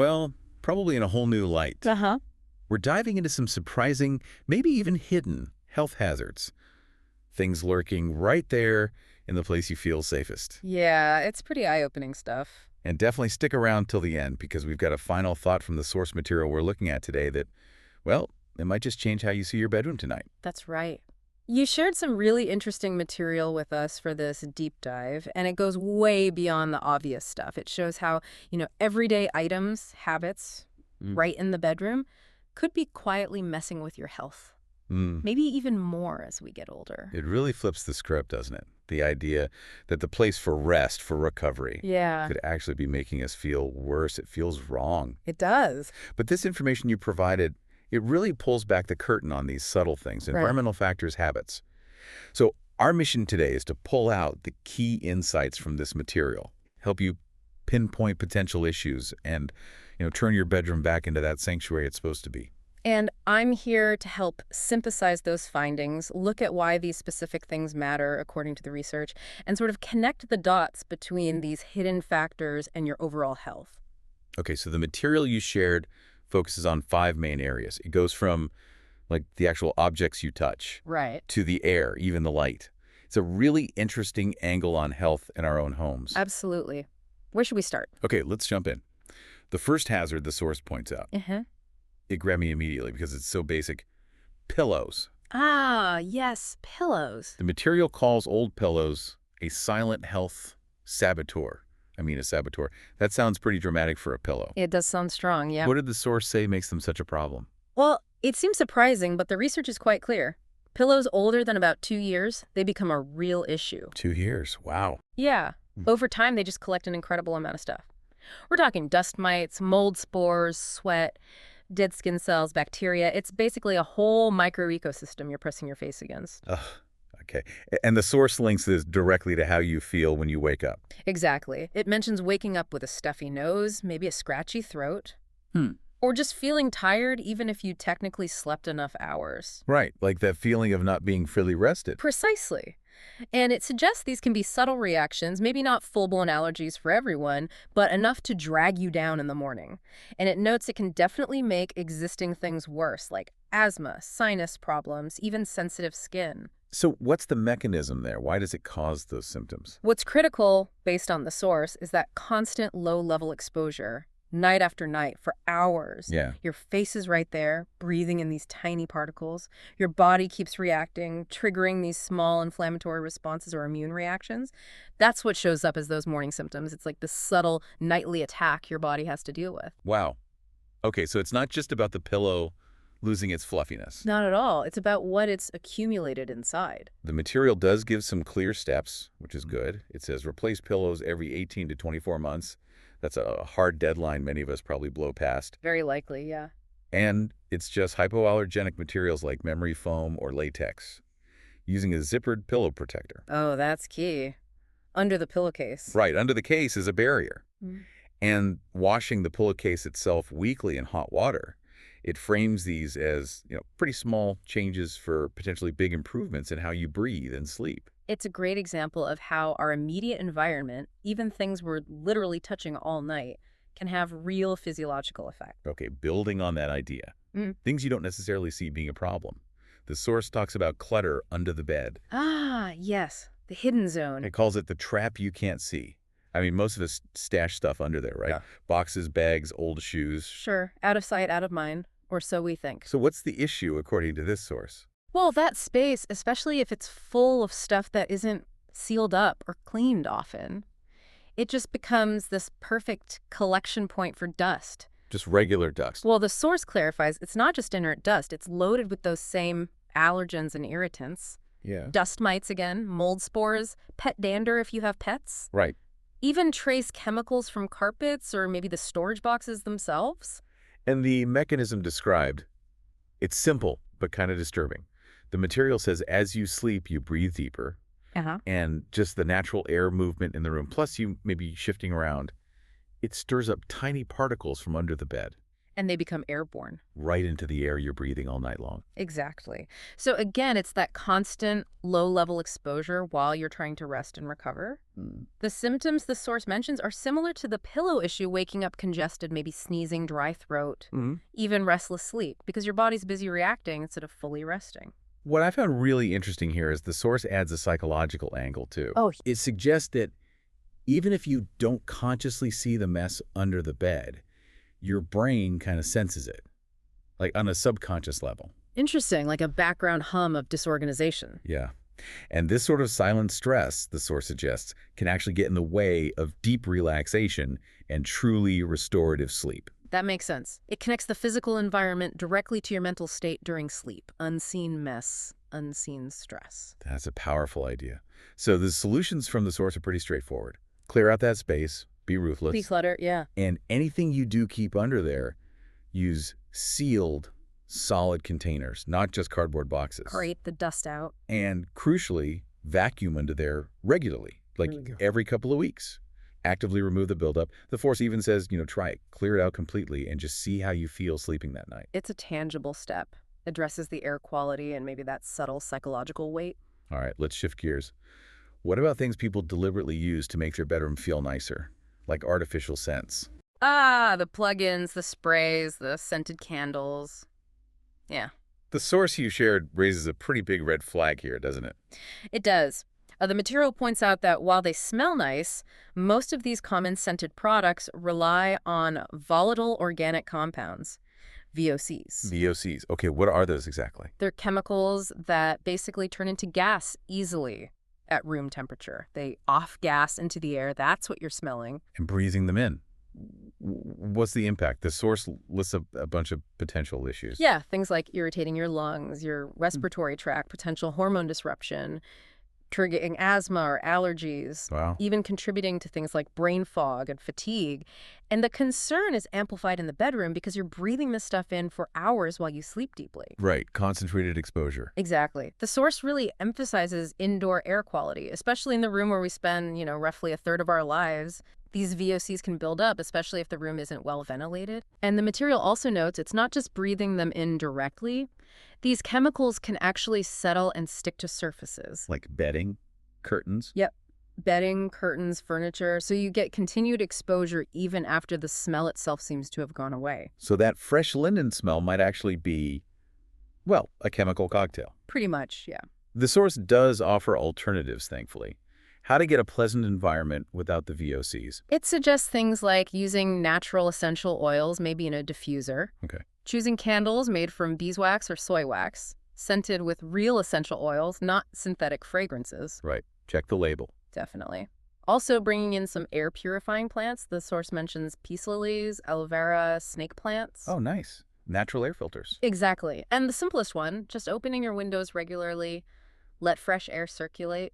Well, probably in a whole new light. Uh-huh. We're diving into some surprising, maybe even hidden, health hazards. Things lurking right there in the place you feel safest. Yeah, it's pretty eye-opening stuff. And definitely stick around till the end because we've got a final thought from the source material we're looking at today that, well, it might just change how you see your bedroom tonight. That's right. You shared some really interesting material with us for this deep dive, and it goes way beyond the obvious stuff. It shows how, everyday items, habits, right in the bedroom could be quietly messing with your health. Maybe even more as we get older. It really flips the script, doesn't it? The idea that the place for rest, for recovery, Yeah, could actually be making us feel worse. It feels wrong. it does. But this information you provided, it really pulls back the curtain on these subtle things, Right. environmental factors, habits. So our mission today is to pull out the key insights from this material, help you pinpoint potential issues and, turn your bedroom back into that sanctuary it's supposed to be. And I'm here to help synthesize those findings, look at why these specific things matter according to the research, and sort of connect the dots between these hidden factors and your overall health. Okay, so the material you shared focuses on 5 main areas. It goes from, like, the actual objects you touch Right. to the air, even the light. It's a really interesting angle on health in our own homes. Absolutely. Where should we start? Okay, let's jump in. The first hazard the source points out, it grabbed me immediately because it's so basic. Pillows. Ah, yes, pillows. The material calls old pillows a silent health saboteur. A saboteur. That sounds pretty dramatic for a pillow. It does sound strong, yeah. What did the source say makes them such a problem? Well, it seems surprising, but the research is quite clear. Pillows older than about 2 years, they become a real issue. 2 years. Wow. Yeah. Over time, they just collect an incredible amount of stuff. We're talking dust mites, mold spores, sweat, dead skin cells, bacteria. It's basically a whole micro-ecosystem you're pressing your face against. Ugh, okay. And the source links this directly to how you feel when you wake up. Exactly. It mentions waking up with a stuffy nose, maybe a scratchy throat, or just feeling tired even if you technically slept enough hours. Right, like that feeling of not being fully rested. Precisely. And it suggests these can be subtle reactions, maybe not full-blown allergies for everyone, but enough to drag you down in the morning. And it notes it can definitely make existing things worse, like asthma, sinus problems, even sensitive skin. So what's the mechanism there? Why does it cause those symptoms? What's critical, based on the source, is that constant low-level exposure, night after night, for hours. Yeah. Your face is right there, breathing in these tiny particles. Your body keeps reacting, triggering these small inflammatory responses or immune reactions. That's what shows up as those morning symptoms. It's like the subtle nightly attack your body has to deal with. Wow. Okay, so it's not just about the pillow losing its fluffiness. Not at all. It's about what it's accumulated inside. The material does give some clear steps, which is good. It says replace pillows every 18 to 24 months. That's a hard deadline many of us probably blow past. Very likely, yeah. And it's just hypoallergenic materials like memory foam or latex, using a zippered pillow protector. Oh, that's key. Under the pillowcase. Right, under the case is a barrier. Mm. And washing the pillowcase itself weekly in hot water, it frames these as, pretty small changes for potentially big improvements in how you breathe and sleep. It's a great example of how our immediate environment, even things we're literally touching all night, can have real physiological effect. Okay, building on that idea, things you don't necessarily see being a problem. The source talks about clutter under the bed. Ah, yes, the hidden zone. It calls it the trap you can't see. Most of us stash stuff under there, right? Yeah. Boxes, bags, old shoes. Sure, out of sight, out of mind, or so we think. So what's the issue according to this source? Well, that space, especially if it's full of stuff that isn't sealed up or cleaned often, it just becomes this perfect collection point for dust. Just regular dust. Well, the source clarifies it's not just inert dust. It's loaded with those same allergens and irritants. Yeah. Dust mites again, mold spores, pet dander if you have pets. Right. Even trace chemicals from carpets or maybe the storage boxes themselves. And the mechanism described, it's simple but kind of disturbing. The material says as you sleep, you breathe deeper, and just the natural air movement in the room, plus you maybe shifting around, it stirs up tiny particles from under the bed. And they become airborne. Right into the air you're breathing all night long. Exactly. So again, it's that constant low-level exposure while you're trying to rest and recover. The symptoms the source mentions are similar to the pillow issue, waking up congested, maybe sneezing, dry throat, even restless sleep, because your body's busy reacting instead of fully resting. What I found really interesting here is the source adds a psychological angle, too. Oh. It suggests that even if you don't consciously see the mess under the bed, your brain kind of senses it, like on a subconscious level. Interesting, like a background hum of disorganization. Yeah. And this sort of silent stress, the source suggests, can actually get in the way of deep relaxation and truly restorative sleep. That makes sense. It connects the physical environment directly to your mental state during sleep. Unseen mess, unseen stress. That's a powerful idea. So the solutions from the source are pretty straightforward. Clear out that space, be ruthless. Declutter, yeah. And anything you do keep under there, use sealed, solid containers, not just cardboard boxes. Great, the dust out. And crucially, vacuum under there regularly, like every couple of weeks. Actively remove the buildup. The force even says, try it. Clear it out completely and just see how you feel sleeping that night. It's a tangible step. Addresses the air quality and maybe that subtle psychological weight. All right, let's shift gears. What about things people deliberately use to make their bedroom feel nicer, like artificial scents? The plug-ins, the sprays, the scented candles. Yeah. The source you shared raises a pretty big red flag here, doesn't it? It does. The material points out that while they smell nice, most of these common scented products rely on volatile organic compounds, VOCs. VOCs. Okay, what are those exactly? They're chemicals that basically turn into gas easily at room temperature. They off-gas into the air. That's what you're smelling. And breathing them in. What's the impact? The source lists a bunch of potential issues. Yeah, things like irritating your lungs, your respiratory tract, potential hormone disruption, triggering asthma or allergies, even contributing to things like brain fog and fatigue. And the concern is amplified in the bedroom because you're breathing this stuff in for hours while you sleep deeply. Right, concentrated exposure. Exactly. The source really emphasizes indoor air quality, especially in the room where we spend, roughly a third of our lives. These VOCs can build up, especially if the room isn't well ventilated. And the material also notes it's not just breathing them in directly. These chemicals can actually settle and stick to surfaces. Like bedding, curtains? Yep. Bedding, curtains, furniture. So you get continued exposure even after the smell itself seems to have gone away. So that fresh linen smell might actually be, well, a chemical cocktail. Pretty much, yeah. The source does offer alternatives, thankfully. How to get a pleasant environment without the VOCs. It suggests things like using natural essential oils, maybe in a diffuser. Okay. Choosing candles made from beeswax or soy wax, scented with real essential oils, not synthetic fragrances. Right. Check the label. Definitely. Also bringing in some air purifying plants. The source mentions peace lilies, aloe vera, snake plants. Oh, nice. Natural air filters. Exactly. And the simplest one, just opening your windows regularly, let fresh air circulate.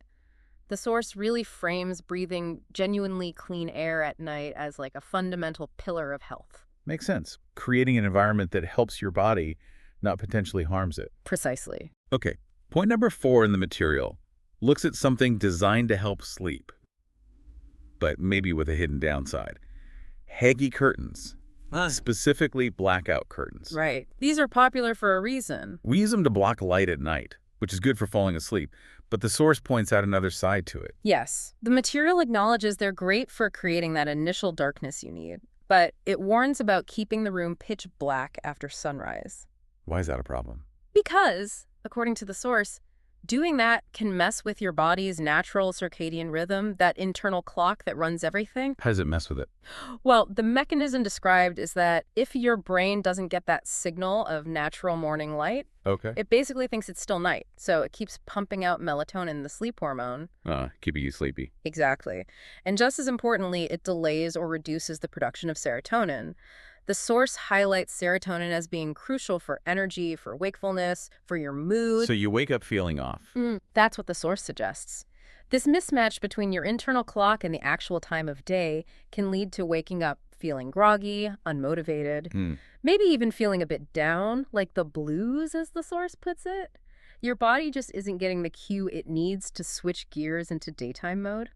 The source really frames breathing genuinely clean air at night as like a fundamental pillar of health. Makes sense. Creating an environment that helps your body, not potentially harms it. Precisely. Okay. Point number 4 in the material looks at something designed to help sleep, but maybe with a hidden downside. Haggy curtains, specifically blackout curtains. Right. These are popular for a reason. We use them to block light at night, which is good for falling asleep, but the source points out another side to it. Yes. The material acknowledges they're great for creating that initial darkness you need, but it warns about keeping the room pitch black after sunrise. Why is that a problem? Because, according to the source, doing that can mess with your body's natural circadian rhythm, that internal clock that runs everything. How does it mess with it? Well, the mechanism described is that if your brain doesn't get that signal of natural morning light, it basically thinks it's still night. So it keeps pumping out melatonin, the sleep hormone. Keeping you sleepy. Exactly. And just as importantly, it delays or reduces the production of serotonin. The source highlights serotonin as being crucial for energy, for wakefulness, for your mood. So you wake up feeling off. That's what the source suggests. This mismatch between your internal clock and the actual time of day can lead to waking up feeling groggy, unmotivated, maybe even feeling a bit down, like the blues, as the source puts it. Your body just isn't getting the cue it needs to switch gears into daytime mode.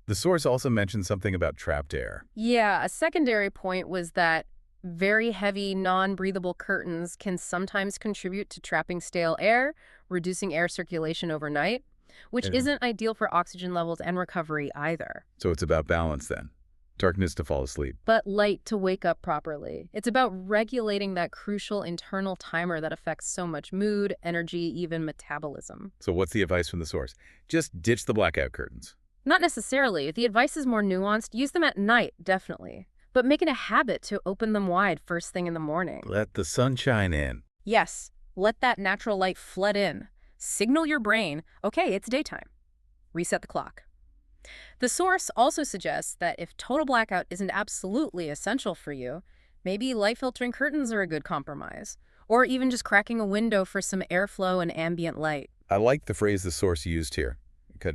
The source also mentioned something about trapped air. Yeah, a secondary point was that Very heavy, non-breathable curtains can sometimes contribute to trapping stale air, reducing air circulation overnight, which Yeah. isn't ideal for oxygen levels and recovery either. So it's about balance then. Darkness to fall asleep. But light to wake up properly. It's about regulating that crucial internal timer that affects so much mood, energy, even metabolism. So what's the advice from the source? Just ditch the blackout curtains. Not necessarily. The advice is more nuanced. Use them at night, definitely. But make it a habit to open them wide first thing in the morning. Let the sunshine in. Yes, let that natural light flood in. Signal your brain, okay, it's daytime. Reset the clock. The source also suggests that if total blackout isn't absolutely essential for you, maybe light filtering curtains are a good compromise, or even just cracking a window for some airflow and ambient light. I like the phrase the source used here.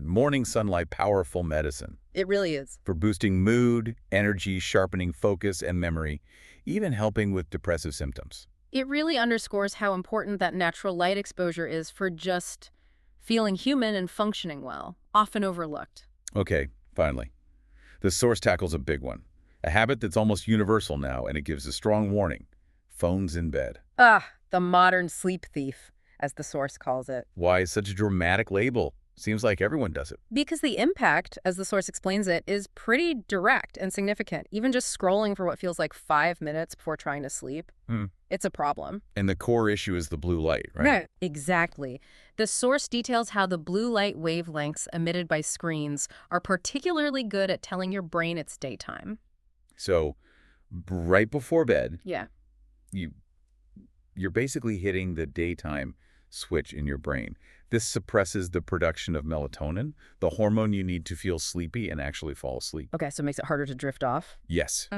Morning sunlight, powerful medicine. It really is. For boosting mood, energy, sharpening focus and memory, even helping with depressive symptoms. It really underscores how important that natural light exposure is for just feeling human and functioning well, often overlooked. Okay, finally. The source tackles a big one. A habit that's almost universal now, and it gives a strong warning. Phones in bed. Ah, the modern sleep thief, as the source calls it. Why such a dramatic label? Seems like everyone does it. Because the impact, as the source explains it, is pretty direct and significant. Even just scrolling for what feels like 5 minutes before trying to sleep, it's a problem. And the core issue is the blue light, right? Right. Exactly. The source details how the blue light wavelengths emitted by screens are particularly good at telling your brain it's daytime. So, right before bed, Yeah. you're basically hitting the daytime switch in your brain. This suppresses the production of melatonin, the hormone you need to feel sleepy and actually fall asleep. Okay, so it makes it harder to drift off? Yes.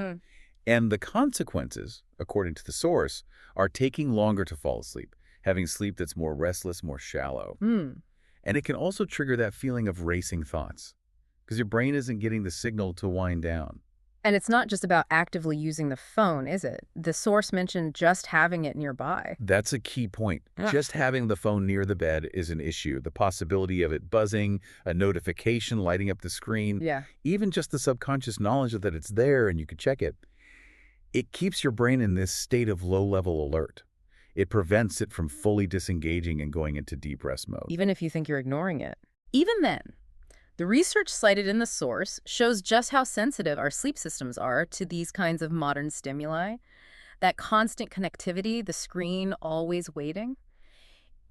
And the consequences, according to the source, are taking longer to fall asleep, having sleep that's more restless, more shallow. And it can also trigger that feeling of racing thoughts because your brain isn't getting the signal to wind down. And it's not just about actively using the phone, is it? The source mentioned just having it nearby. That's a key point. Yeah. Just having the phone near the bed is an issue. The possibility of it buzzing, a notification lighting up the screen, Yeah. even just the subconscious knowledge that it's there and you could check it. It keeps your brain in this state of low-level alert. It prevents it from fully disengaging and going into deep rest mode. Even if you think you're ignoring it. Even then, the research cited in the source shows just how sensitive our sleep systems are to these kinds of modern stimuli. That constant connectivity, the screen always waiting,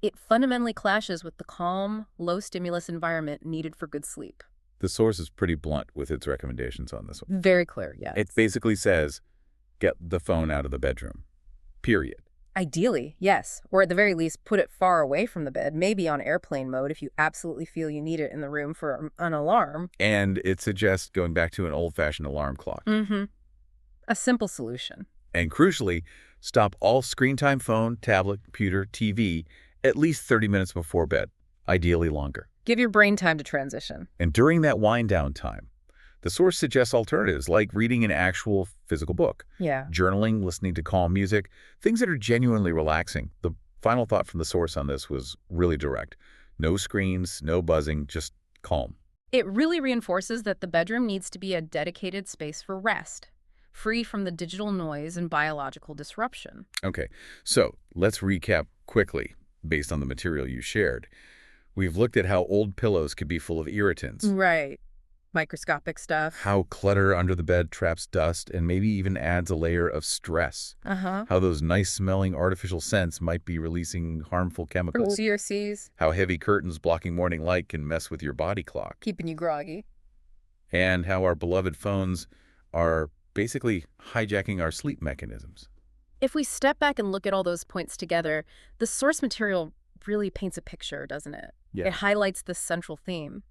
it fundamentally clashes with the calm, low-stimulus environment needed for good sleep. The source is pretty blunt with its recommendations on this one. Very clear, yes. It basically says, get the phone out of the bedroom, period. Ideally, yes. Or at the very least, put it far away from the bed, maybe on airplane mode if you absolutely feel you need it in the room for an alarm. And it suggests going back to an old-fashioned alarm clock. A simple solution. And crucially, stop all screen time, phone, tablet, computer, TV, at least 30 minutes before bed, ideally longer. Give your brain time to transition. And during that wind-down time, the source suggests alternatives like reading an actual physical book, Yeah. journaling, listening to calm music, things that are genuinely relaxing. The final thought from the source on this was really direct. No screens, no buzzing, just calm. It really reinforces that the bedroom needs to be a dedicated space for rest, free from the digital noise and biological disruption. Okay, so let's recap quickly based on the material you shared. We've looked at how old pillows could be full of irritants, Right. Microscopic stuff. how clutter under the bed traps dust and maybe even adds a layer of stress, how those nice-smelling artificial scents might be releasing harmful chemicals, CRCs. how heavy curtains blocking morning light can mess with your body clock, Keeping you groggy. and how our beloved phones are basically hijacking our sleep mechanisms. If we step back and look at all those points together, the source material really paints a picture, doesn't it? Yeah. It highlights this central theme.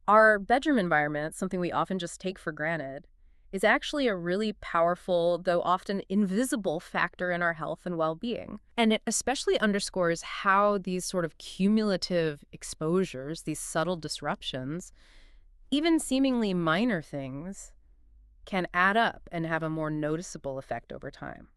Our bedroom environment, something we often just take for granted, is actually a really powerful, though often invisible, factor in our health and well-being. And it especially underscores how these sort of cumulative exposures, these subtle disruptions, even seemingly minor things, can add up and have a more noticeable effect over time,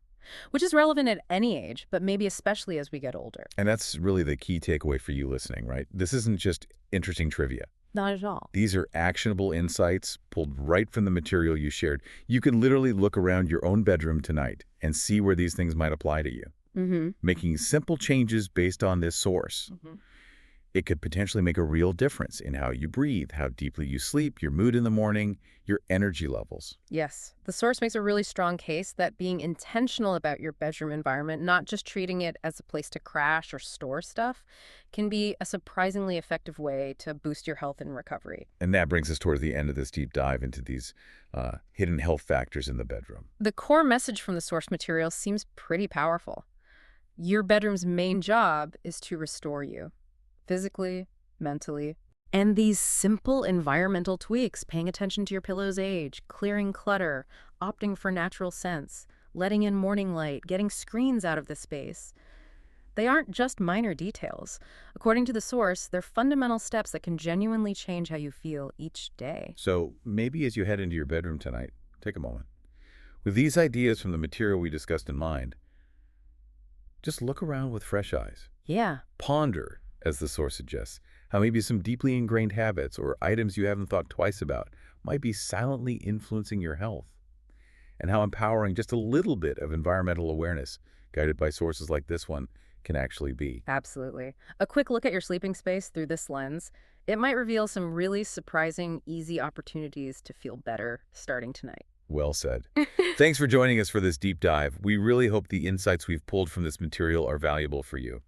which is relevant at any age, but maybe especially as we get older. And that's really the key takeaway for you listening, right? This isn't just interesting trivia. Not at all. These are actionable insights pulled right from the material you shared. You can literally look around your own bedroom tonight and see where these things might apply to you, Mm-hmm. making simple changes based on this source. It could potentially make a real difference in how you breathe, how deeply you sleep, your mood in the morning, your energy levels. Yes, the source makes a really strong case that being intentional about your bedroom environment, not just treating it as a place to crash or store stuff, can be a surprisingly effective way to boost your health and recovery. And that brings us towards the end of this deep dive into these hidden health factors in the bedroom. The core message from the source material seems pretty powerful. Your bedroom's main job is to restore you, physically, mentally. And these simple environmental tweaks, paying attention to your pillow's age, clearing clutter, opting for natural scents, letting in morning light, getting screens out of the space, they aren't just minor details. According to the source, they're fundamental steps that can genuinely change how you feel each day. So maybe as you head into your bedroom tonight, take a moment. With these ideas from the material we discussed in mind, just look around with fresh eyes. Yeah. Ponder, as the source suggests, how maybe some deeply ingrained habits or items you haven't thought twice about might be silently influencing your health, and how empowering just a little bit of environmental awareness, guided by sources like this one, can actually be. Absolutely. A quick look at your sleeping space through this lens, it might reveal some really surprising, easy opportunities to feel better starting tonight. Well said. Thanks for joining us for this deep dive. We really hope the insights we've pulled from this material are valuable for you.